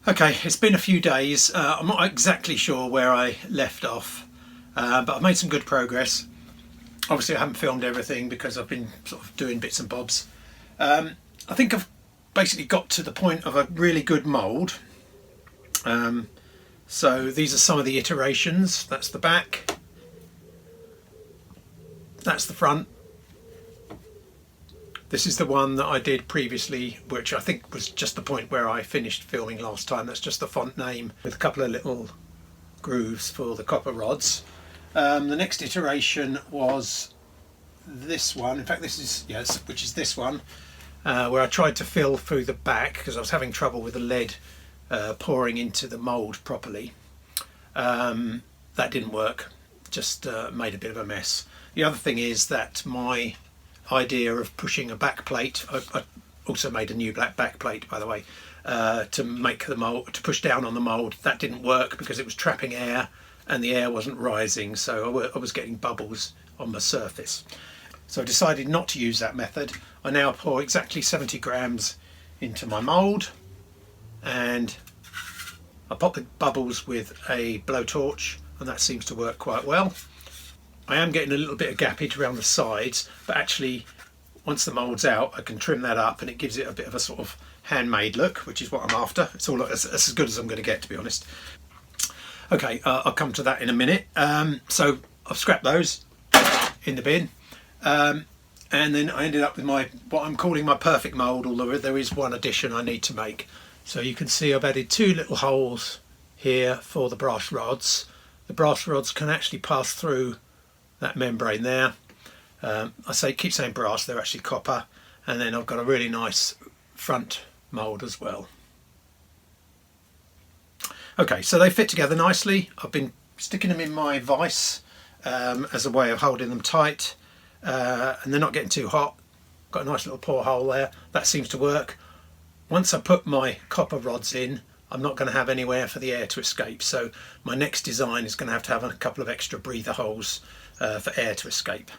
Okay, it's been a few days. I'm not exactly sure where I left off, but I've made some good progress. Obviously I haven't filmed everything because I've been sort of doing bits and bobs. I think I've basically got to the point of a really good mould. So these are some of the iterations. That's the back, that's the front. This is the one that I did previously, which I think was just the point where I finished filming last time. That's just the font name with a couple of little grooves for the copper rods. The next iteration was this one. In fact, this is, yes, which is this one, where I tried to fill through the back because I was having trouble with the lead pouring into the mould properly. That didn't work, just made a bit of a mess. The other thing is that my idea of pushing a back plate, I also made a new black back plate, by the way, to make the mould, to push down on the mould. That didn't work because it was trapping air and the air wasn't rising, so I was getting bubbles on the surface. So I decided not to use that method. I now pour exactly 70 grams into my mould, and I pop the bubbles with a blowtorch, and that seems to work quite well. I am getting a little bit of gappage around the sides, but actually once the mould's out I can trim that up and it gives it a bit of a sort of handmade look, which is what I'm after. It's all as good as I'm going to get, to be honest. Okay, I'll come to that in a minute. So I've scrapped those in the bin, and then I ended up with what I'm calling my perfect mould, although there is one addition I need to make. So you can see I've added two little holes here for the brass rods. The brass rods can actually pass through that membrane there. Keep saying brass, they're actually copper. And then I've got a really nice front mould as well. Okay, so they fit together nicely. I've been sticking them in my vise as a way of holding them tight, and they're not getting too hot. Got a nice little pour hole there. That seems to work. Once I put my copper rods in, I'm not going to have anywhere for the air to escape, so my next design is going to have a couple of extra breather holes for air to escape.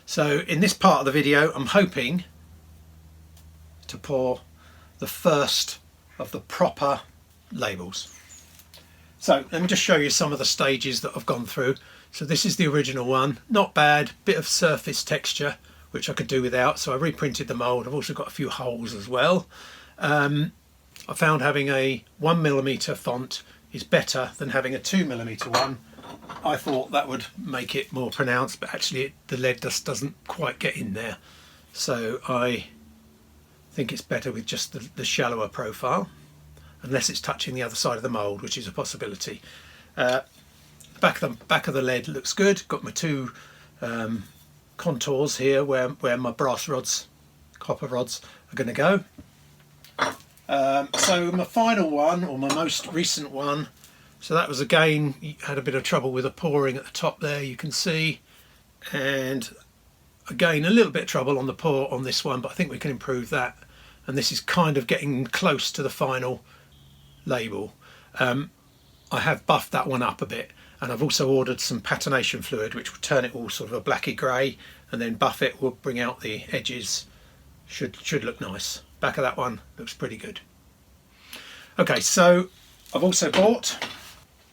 So in this part of the video I'm hoping to pour the first of the proper labels. So let me just show you some of the stages that I've gone through. So this is the original one, not bad, bit of surface texture which I could do without, so I reprinted the mould. I've also got a few holes as well. I found having a 1mm font is better than having a 2mm one. I thought that would make it more pronounced, but actually the lead just doesn't quite get in there. So I think it's better with just the shallower profile, unless it's touching the other side of the mould, which is a possibility. Back of the lead looks good. Got my two contours here where my brass rods, copper rods, are going to go. So my final one, or my most recent one, so that was again, had a bit of trouble with the pouring at the top there, you can see, and again a little bit of trouble on the pour on this one, but I think we can improve that, and this is kind of getting close to the final label. I have buffed that one up a bit, and I've also ordered some patination fluid which will turn it all sort of a blacky grey, and then buff it will bring out the edges. Should look nice. Back of that one looks pretty good. Okay, so I've also bought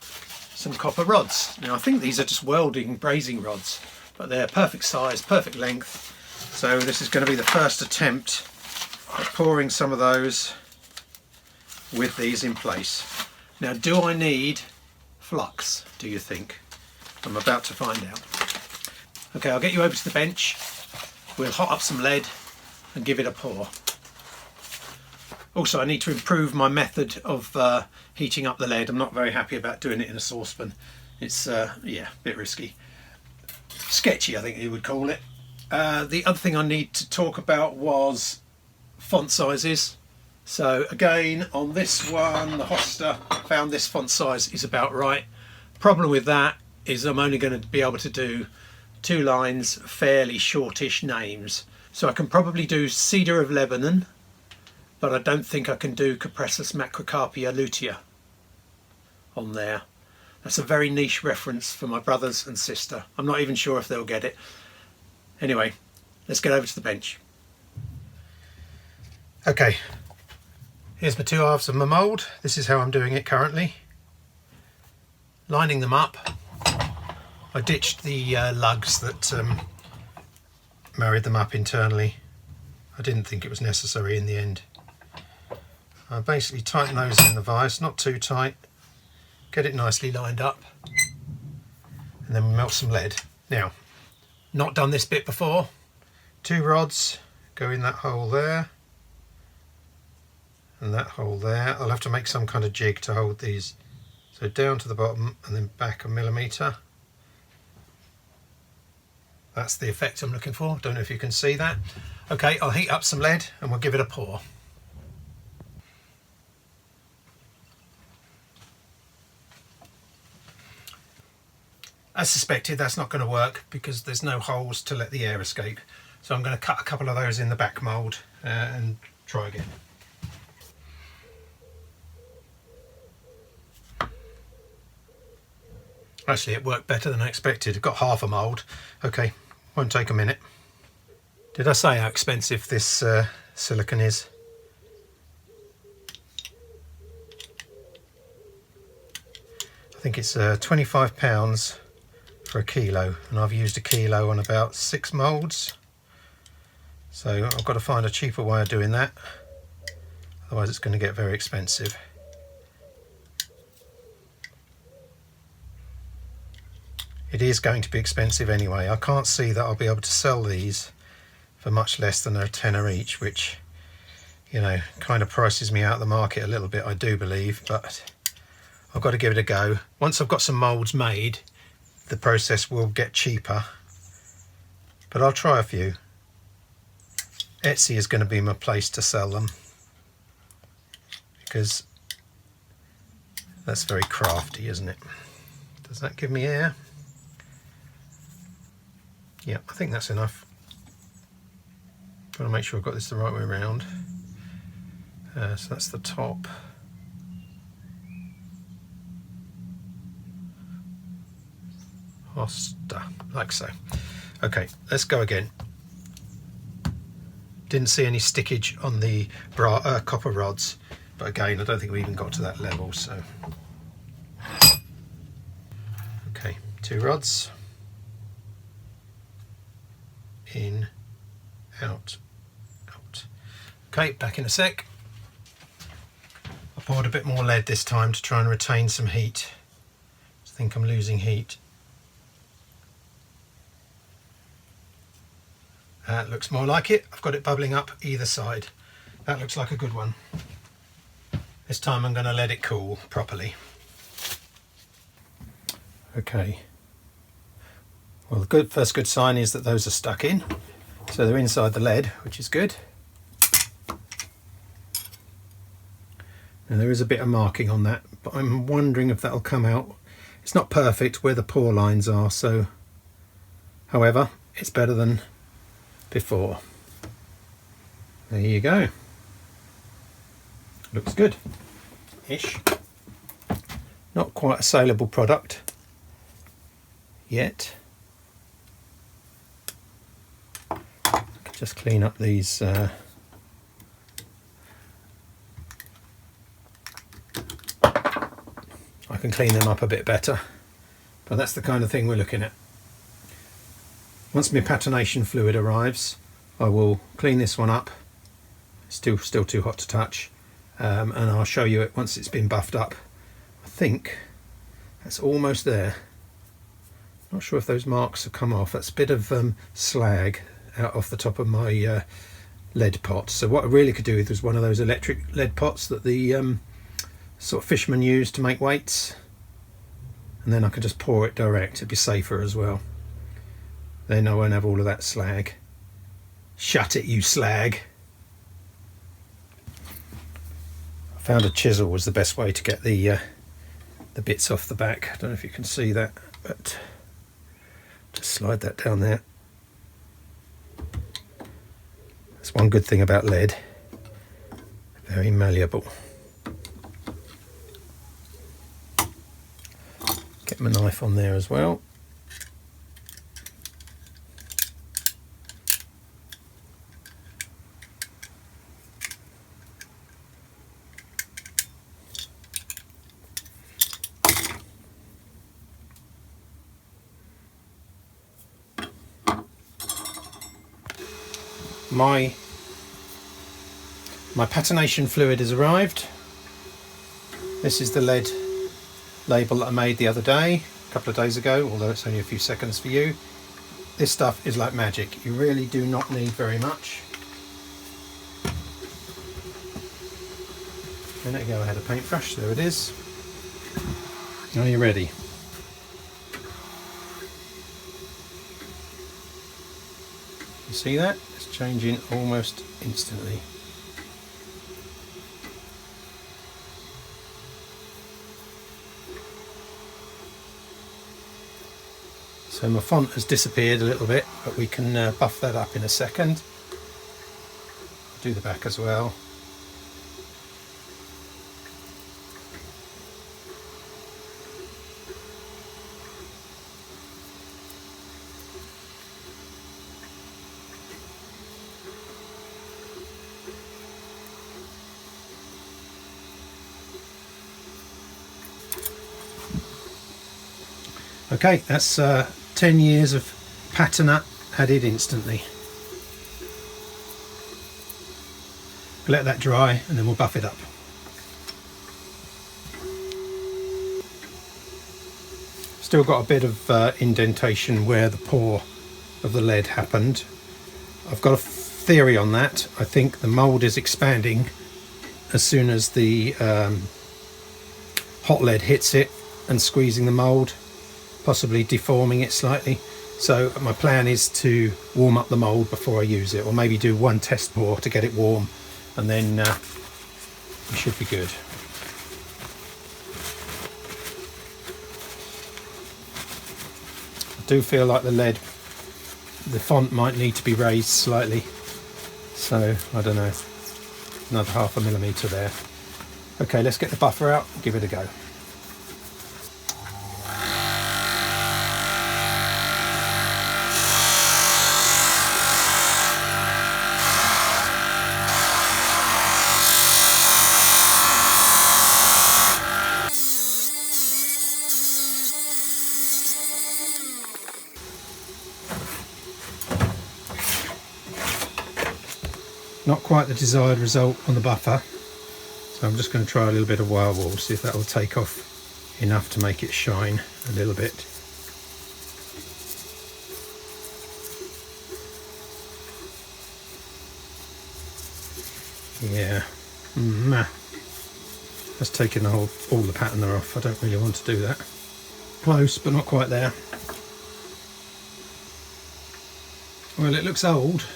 some copper rods. Now I think these are just welding brazing rods, but they're perfect size, perfect length. So this is going to be the first attempt at pouring some of those with these in place. Now, do I need flux, do you think? I'm about to find out. Okay, I'll get you over to the bench. We'll hot up some lead and give it a pour. Also, I need to improve my method of heating up the lead. I'm not very happy about doing it in a saucepan. It's yeah, a bit risky. Sketchy, I think you would call it. The other thing I need to talk about was font sizes. So again, on this one, the Hoster, found this font size is about right. Problem with that is I'm only going to be able to do 2 lines, fairly shortish names. So I can probably do Cedar of Lebanon, but I don't think I can do Cupressus macrocarpia lutea on there. That's a very niche reference for my brothers and sister. I'm not even sure if they'll get it. Anyway, let's get over to the bench. Okay, here's my 2 halves of my mould. This is how I'm doing it currently. Lining them up. I ditched the lugs that married them up internally. I didn't think it was necessary in the end. I basically tighten those in the vise, not too tight. Get it nicely lined up. And then we melt some lead. Now, not done this bit before. 2 rods go in that hole there. And that hole there. I'll have to make some kind of jig to hold these. So down to the bottom and then back a millimetre. That's the effect I'm looking for. Don't know if you can see that. Okay, I'll heat up some lead and we'll give it a pour. As suspected, that's not going to work because there's no holes to let the air escape. So I'm going to cut a couple of those in the back mould and try again. Actually, it worked better than I expected. I've got half a mould. Okay, won't take a minute. Did I say how expensive this silicone is? I think it's £25 for a kilo, and I've used a kilo on about 6 moulds. So I've got to find a cheaper way of doing that. Otherwise it's going to get very expensive. It is going to be expensive anyway. I can't see that I'll be able to sell these for much less than a tenner each, which, you know, kind of prices me out of the market a little bit, I do believe, but I've got to give it a go. Once I've got some moulds made, the process will get cheaper, but I'll try a few. Etsy is going to be my place to sell them because that's very crafty, isn't it? Does that give me air? Yeah, I think that's enough. Got to make sure I've got this the right way around. So that's the top. Hosta, like so. Okay, let's go again. Didn't see any stickage on the copper rods, but again, I don't think we even got to that level, so. Okay, 2 rods. In, out, out. Okay, back in a sec. I poured a bit more lead this time to try and retain some heat. I think I'm losing heat. That looks more like it. I've got it bubbling up either side. That looks like a good one. This time I'm going to let it cool properly. Okay. Well, the first good sign is that those are stuck in. So they're inside the lead, which is good. Now there is a bit of marking on that, but I'm wondering if that'll come out. It's not perfect where the pour lines are, so however, it's better than before. There you go. Looks good ish. Not quite a saleable product yet. Just clean up these I can clean them up a bit better, but that's the kind of thing we're looking at. Once my patination fluid arrives, I will clean this one up. It's still too hot to touch, and I'll show you it once it's been buffed up. I think that's almost there. Not sure if those marks have come off. That's a bit of slag out off the top of my lead pot. So what I really could do with was one of those electric lead pots that the sort of fishermen use to make weights, and then I could just pour it direct. It'd be safer as well. Then I won't have all of that slag. Shut it, you slag. I found a chisel was the best way to get the bits off the back. I don't know if you can see that, but just slide that down there. That's one good thing about lead. Very malleable. Get my knife on there as well. My patination fluid has arrived. This is the lead label that I made the other day, a couple of days ago, although it's only a few seconds for you. This stuff is like magic. You really do not need very much. And there you go, I had a paintbrush, there it is. Are you ready? You see that? It's changing almost instantly. So my font has disappeared a little bit, but we can buff that up in a second. Do the back as well. Okay, that's 10 years of patina added instantly. Let that dry and then we'll buff it up. Still got a bit of indentation where the pour of the lead happened. I've got a theory on that. I think the mould is expanding as soon as the hot lead hits it and squeezing the mould, possibly deforming it slightly. So my plan is to warm up the mould before I use it, or maybe do one test pour to get it warm, and then it should be good. I do feel like the font might need to be raised slightly, so I don't know, another 0.5 millimetre there. Okay, let's get the buffer out and give it a go. Not quite the desired result on the buffer, so I'm just going to try a little bit of Wild Wool, see if that will take off enough to make it shine a little bit. Yeah, that's taking all the patina off. I don't really want to do that. Close, but not quite there. Well, it looks old.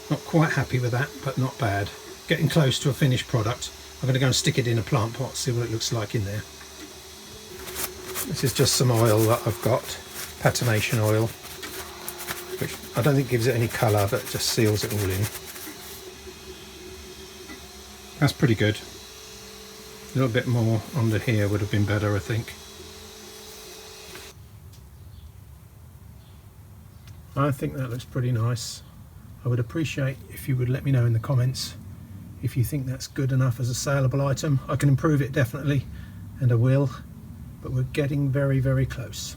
Not quite happy with that, but not bad. Getting close to a finished product. I'm going to go and stick it in a plant pot, see what it looks like in there. This is just some oil that I've got, patination oil, which I don't think gives it any colour, but just seals it all in. That's pretty good. A little bit more under here would have been better, I think. I think that looks pretty nice. I would appreciate if you would let me know in the comments if you think that's good enough as a saleable item. I can improve it definitely, and I will, but we're getting very, very close.